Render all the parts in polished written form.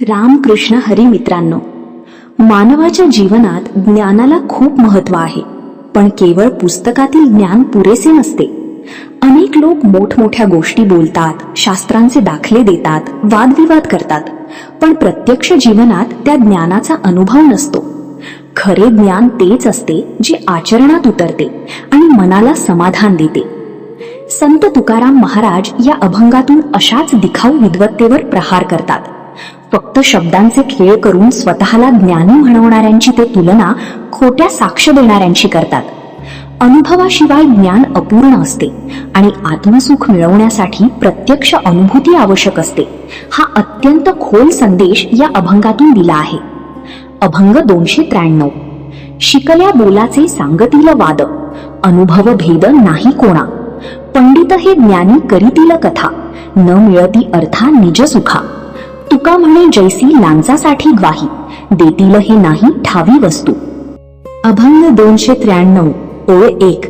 रामकृष्ण हरी मित्रांनो, मानवाच्या जीवनात ज्ञानाला खूप महत्त्व आहे, पण केवळ पुस्तकातील ज्ञान पुरेसे नसते. अनेक लोक मोठमोठ्या गोष्टी बोलतात, शास्त्रांचे दाखले देतात, वादविवाद करतात, पण प्रत्यक्ष जीवनात त्या ज्ञानाचा अनुभव नसतो. खरे ज्ञान तेच असते जे आचरणात उतरते आणि मनाला समाधान देते. संत तुकाराम महाराज या अभंगातून अशाच दिखाऊ विद्वत्तेवर प्रहार करतात. फक्त शब्दांचे खेळ करून स्वतःला ज्ञानी म्हणवणाऱ्यांची ते तुलना खोट्या साक्ष देणाऱ्यांशी करतात. अनुभवाशिवाय ज्ञान अपूर्ण असते आणि आत्मसुख मिळवण्यासाठी प्रत्यक्ष अनुभूती आवश्यक असते. हा अत्यंत खोल संदेश या अभंगातून दिला आहे. अभंग 293. शिकल्या बोलाचे सांगतील वाद, अनुभव भेद नाही कोणा. पंडित हे ज्ञानी करीतील कथा, न मिळती अर्था निज सुखा. तुका म्हणे जैसी लांचासाठी ग्वाही, देतील हे नाही ठावी वस्तू. अभंग 293 ओळ 1.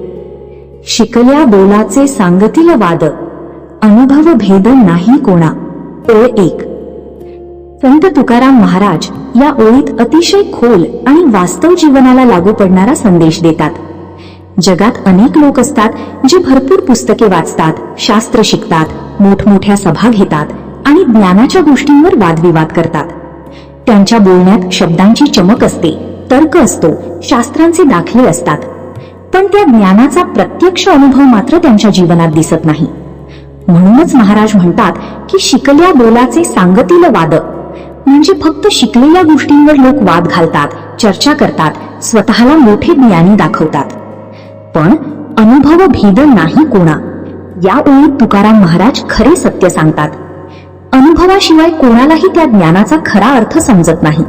शिकल्या बोलाचे सांगतील वाद, अनुभव भेद नाही कोणा. ओळ 1. संत तुकाराम महाराज या ओळीत अतिशय खोल आणि वास्तव जीवनाला लागू पडणारा संदेश देतात. जगात अनेक लोक असतात जे भरपूर पुस्तके वाचतात, शास्त्र शिकतात, मोठमोठ्या सभा घेतात आणि ज्ञानाच्या गोष्टींवर वादविवाद करतात. त्यांच्या बोलण्यात शब्दांची चमक असते, तर्क असतो, शास्त्रांचे दाखले असतात, पण त्या ज्ञानाचा प्रत्यक्ष अनुभव मात्र त्यांच्या जीवनात दिसत नाही. म्हणूनच महाराज म्हणतात की शिकल्या बोलाचे सांगतील वाद, म्हणजे फक्त शिकलेल्या गोष्टींवर लोक वाद घालतात, चर्चा करतात, स्वतःला मोठे ज्ञानी दाखवतात. पण अनुभव भेद नाही कोणा या ओळीत तुकाराम महाराज खरे सत्य सांगतात. अनुभवाशिवाय कोणालाही त्या ज्ञानाचा खरा अर्थ समजत नाही.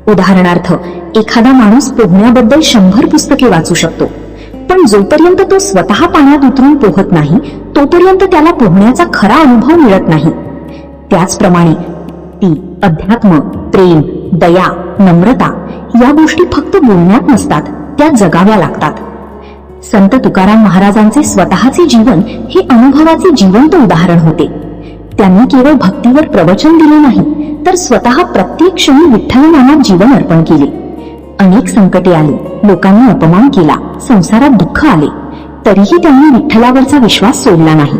उदाहरणार्थ, एखादा माणूस पोहण्याबद्दल 100 पुस्तके वाचू शकतो, पण जोपर्यंत तो स्वतः पाण्यात उतरून पोहत नाही तोपर्यंत त्याला पोहण्याचा खरा अनुभव मिळत नाही. त्याचप्रमाणे ती अध्यात्म, प्रेम, दया, नम्रता या गोष्टी फक्त बोलण्यात नसतात, त्या जगाव्या लागतात. संत तुकाराम महाराजांचे स्वतःचे जीवन हे अनुभवाचे जिवंत उदाहरण होते. त्यांनी केवळ भक्तीवर प्रवचन दिले नाही, तर स्वतः प्रत्येक क्षणी विठ्ठल नामात जीवन अर्पण केले. अनेक संकटे आली, लोकांनी अपमान केला, संसारात दुःख आले, तरीही त्यांनी विठ्ठलावरचा विश्वास सोडला नाही.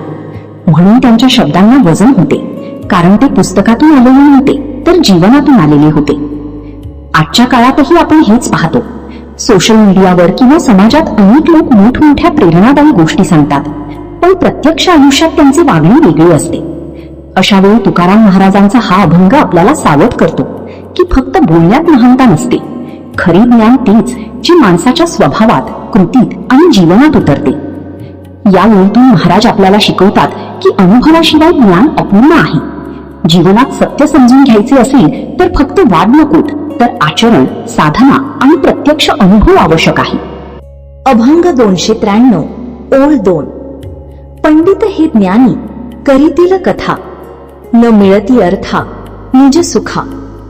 म्हणून त्यांच्या शब्दांना वजन होते, कारण ते पुस्तकातून आलेले नव्हते, तर जीवनातून आलेले होते. आजच्या काळातही आपण हेच पाहतो. सोशल मीडियावर किंवा समाजात अनेक लोक मोठमोठ्या प्रेरणादायी गोष्टी सांगतात, पण प्रत्यक्ष आयुष्यात त्यांचे वागणे वेगळे असते. अशा वेळी तुकाराम महाराजांचा हा अभंग आपल्याला सावध करतो की फक्त बोलण्यात महानता नसते. खरे ज्ञान तेच जे माणसाच्या स्वभावात, कृतीत आणि जीवनात उतरते. या ओळीतून महाराज आपल्याला शिकवतात की अनुभवाशिवाय ज्ञान अपूर्ण आहे. जीवनात सत्य समजून घ्यायचे असेल तर फक्त वाद नकोत, तर आचरण, साधना आणि प्रत्यक्ष अनुभव आवश्यक आहे. अभंग 293 ओळ 2. पंडित हे ज्ञानी करीतील कथा, न मिळती अर्था निज सुखा.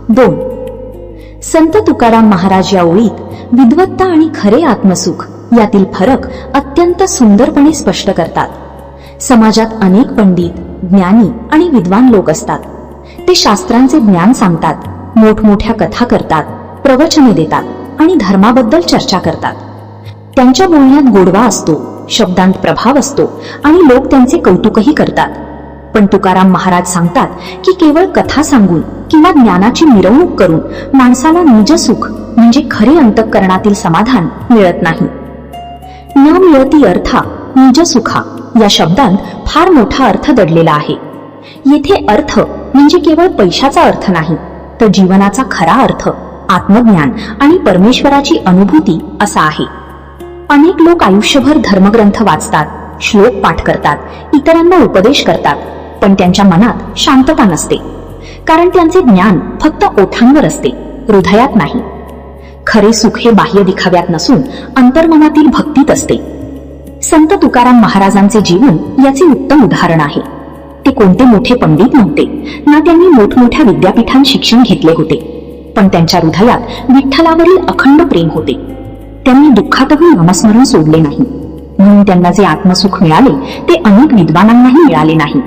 2. संत तुकाराम महाराज या ओळीत विद्वत्ता आणि खरे आत्मसुख यातील फरक अत्यंत सुंदरपणे स्पष्ट करतात. समाजात अनेक पंडित, ज्ञानी आणि विद्वान लोक असतात. ते शास्त्रांचे ज्ञान सांगतात, मोठमोठ्या कथा करतात, प्रवचने देतात आणि धर्माबद्दल चर्चा करतात. त्यांच्या बोलण्यात गोडवा असतो, शब्दांत प्रभाव असतो आणि लोक त्यांचे कौतुकही करतात. पण तुकाराम महाराज सांगतात की केवळ कथा सांगून किंवा ज्ञानाची मिरवणूक करून माणसाला निजसुख म्हणजे खरे अंतःकरणातील समाधान मिळत नाही. न मिळती अर्था निजसुखा या शब्दांत फार मोठा अर्थ दडलेला आहे. येथे अर्थ म्हणजे केवळ पैशाचा अर्थ नाही, तर जीवनाचा खरा अर्थ, आत्मज्ञान आणि परमेश्वराची अनुभूती असा आहे. अनेक लोक आयुष्यभर धर्मग्रंथ वाचतात, श्लोक पाठ करतात, इतरांना उपदेश करतात, पण त्यांच्या मनात शांतता नसते, कारण त्यांचे ज्ञान फक्त ओठांवर असते, हृदयात नाही. खरे सुख हे बाह्य दिखाव्यात नसून अंतर्मनातील भक्तीत असते. संत तुकाराम महाराजांचे जीवन याचे उत्तम उदाहरण आहे. ते कोणते मोठे पंडित नव्हते, ना त्यांनी मोठमोठ्या विद्यापीठांत शिक्षण घेतले होते, पण त्यांच्या हृदयात विठ्ठलावरील अखंड प्रेम होते. त्यांनी दुःखातही नामस्मरण सोडले नाही, म्हणून त्यांना जे आत्मसुख मिळाले ते अनेक विद्वानांनाही मिळाले नाही.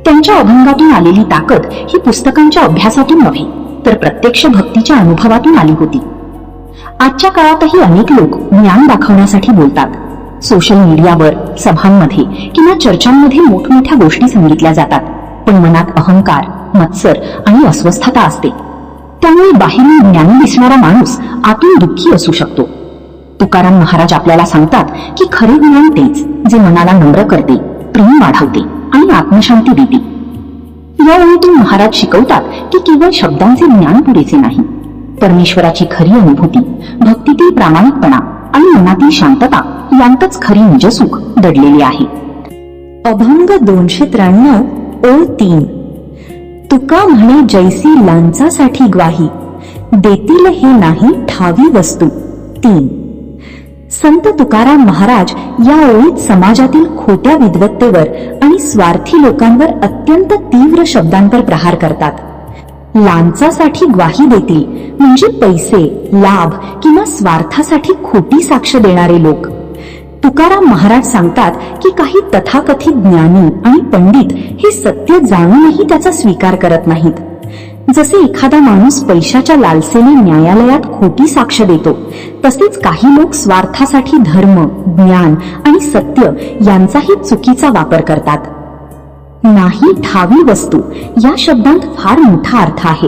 त्यांच्या अभंगातून आलेली ताकद ही पुस्तकांच्या अभ्यासातून नव्हे तर प्रत्यक्ष भक्तीच्या अनुभवातून आली होती. आजच्या काळातही अनेक लोक ज्ञान दाखवण्यासाठी बोलतात. सोशल मीडियावर, सभांमध्ये किंवा चर्चांमध्ये मोठमोठ्या गोष्टी सांगितल्या जातात, पण मनात अहंकार, मत्सर आणि अस्वस्थता असते. त्यामुळे बाहेरून ज्ञानी दिसणारा माणूस आतून दुःखी असू शकतो. तुकाराम महाराज आपल्याला सांगतात की खरे ज्ञान तेच जे मनाला नम्र करते, प्रेम वाढवते आणि आत्मशांती देते. या ओळीतून महाराज शिकवतात की केवळ शब्दांचे ज्ञान पुरेसे नाही. परमेश्वराची खरी अनुभूती, भक्तीतील प्रामाणिकपणा आणि मनातील शांतता यांतच खरी निजसुख दडलेली आहे. अभंग 293 ओळ 3. तुका म्हणे जैसी लांचासाठी ग्वाही, देतील हे नाही ठावी वस्तू. 3. संत तुकाराम महाराज या ओळीत समाजातील खोट्या विद्वत्तेवर आणि स्वार्थी लोकांवर अत्यंत तीव्र शब्दांवर प्रहार करतात. लांचासाठी ग्वाही देतील म्हणजे पैसे, लाभ किंवा स्वार्थासाठी खोटी साक्ष देणारे लोक. तुकाराम महाराज सांगतात की काही तथाकथित ज्ञानी आणि पंडित हे सत्य जाणूनही त्याचा स्वीकार करत नाहीत. जसे एखादा माणूस पैशाच्या लालसेने न्यायालयात खोटी साक्ष देतो, तसेच काही लोक स्वार्थासाठी धर्म, ज्ञान आणि सत्य यांचाही चुकीचा वापर करतात. नाही ठावी वस्तू या शब्दात फार मोठा अर्थ आहे.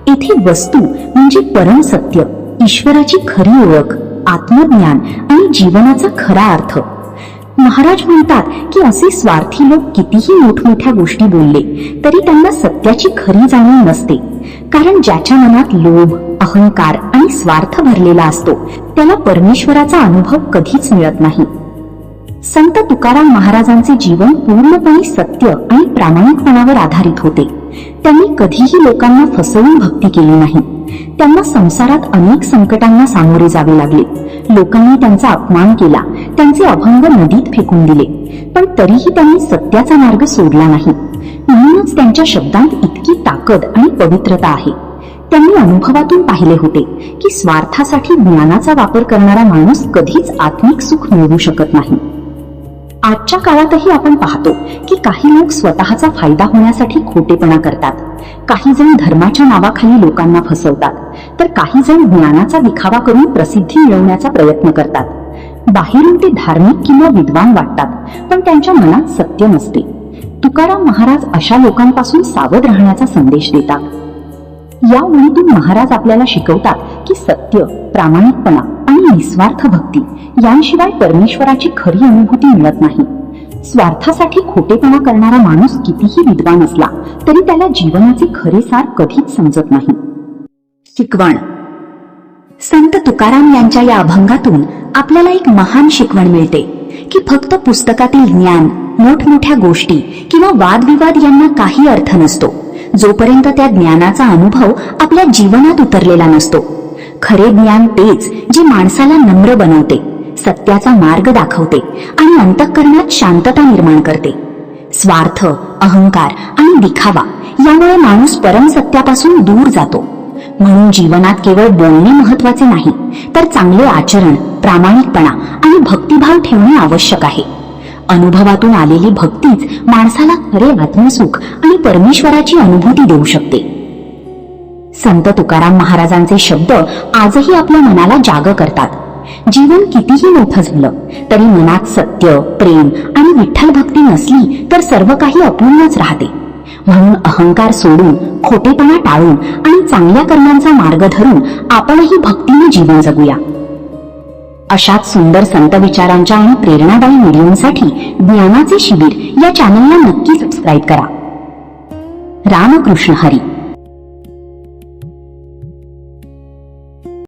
येथे वस्तू म्हणजे परम सत्य, ईश्वराची खरी ओळख, आत्मज्ञान आणि जीवनाचा खरा अर्थ. महाराज म्हणतात की असे स्वार्थी लोक कितीही मोठमोठ्या गोष्टी बोलले तरी त्यांना सत्याची खरी जाणीव नसते, कारण ज्याच्या मनात लोभ, अहंकार आणि स्वार्थ भरलेला असतो त्याला परमेश्वराचा अनुभव कधीच मिळत नाही. संत तुकाराम महाराजांचे जीवन पूर्णपणे सत्य आणि प्रामाणिकपणावर आधारित होते. त्यांनी कधीही लोकांना फसवून भक्ती केली नाही. त्यांना संसारात अनेक संकटांना सामोरे जावे लागले. लोकांनी त्यांचा अपमान केला, त्यांचे अभंग नदीत फेकून दिले, पण तरीही त्यांनी सत्याचा मार्ग सोडला नाही. म्हणूनच त्यांच्या शब्दांत इतकी ताकद आणि पवित्रता आहे. त्यांनी अनुभवातून पाहिले होते की स्वार्थासाठी ज्ञानाचा वापर करणारा माणूस कधीच आत्मिक सुख मिळवू शकत नाही. आजच्या काळातही आपण पाहतो की काही लोक स्वतःचा फायदा होण्यासाठी खोटेपणा करतात. काही जण धर्माच्या नावाखाली लोकांना फसवतात, तर काही जण ज्ञानाचा दिखावा करून प्रसिद्धी मिळवण्याचा प्रयत्न करतात. बाहेरून ते धार्मिक किंवा विद्वान वाटतात, पण त्यांच्या मनात सत्य नसते. तुकाराम महाराज अशा लोकांपासून सावध राहण्याचा संदेश देतात. या ओळीतून महाराज आपल्याला शिकवतात की सत्य, प्रामाणिकपणा आणि निस्वार्थ भक्ती यांशिवाय परमेश्वराची खरी अनुभूती मिळत नाही. स्वार्थासाठी खोटेपणा करणारा माणूस कितीही विद्वान असला तरी त्याला जीवनाचे खरे सार कधीच समजत नाही. शिकवण. संत तुकाराम यांच्या या अभंगातून आपल्याला एक महान शिकवण मिळते की फक्त पुस्तकातील ज्ञान, मोठमोठ्या गोष्टी किंवा वादविवाद यांना काही अर्थ नसतो जोपर्यंत त्या ज्ञानाचा अनुभव आपल्या जीवनात उतरलेला नसतो. खरे ज्ञान तेच जे माणसाला नम्र बनवते, सत्याचा मार्ग दाखवते आणि अंतःकरणात शांतता निर्माण करते. स्वार्थ, अहंकार आणि दिखावा यामुळे माणूस परम सत्यापासून दूर जातो. म्हणून जीवनात केवळ बोलणे महत्वाचे नाही, तर चांगले आचरण, प्रामाणिकपणा आणि भक्तिभाव ठेवणे आवश्यक आहे. अनुभवातून आलेली भक्तीच माणसाला खरे आत्मसुख आणि परमेश्वराची अनुभूती देऊ शकते. संत तुकाराम महाराजांचे शब्द आजही आपल्या मनाला जाग करतात. जीवन कितीही मोठं झालं तरी मनात सत्य, प्रेम आणि विठ्ठल भक्ती नसली तर सर्व काही अपूर्णच राहते. म्हणून अहंकार सोडून, खोटेपणा टाळून आणि चांगल्या कर्मांचा मार्ग धरून आपणही भक्तीने जीवन जगूया. अशाच सुंदर संत विचारांच्या आणि प्रेरणादायी व्हिडिओंसाठी ज्ञानाचे शिबिर या चॅनलला नक्की सबस्क्राईब करा. रामकृष्ण हरी.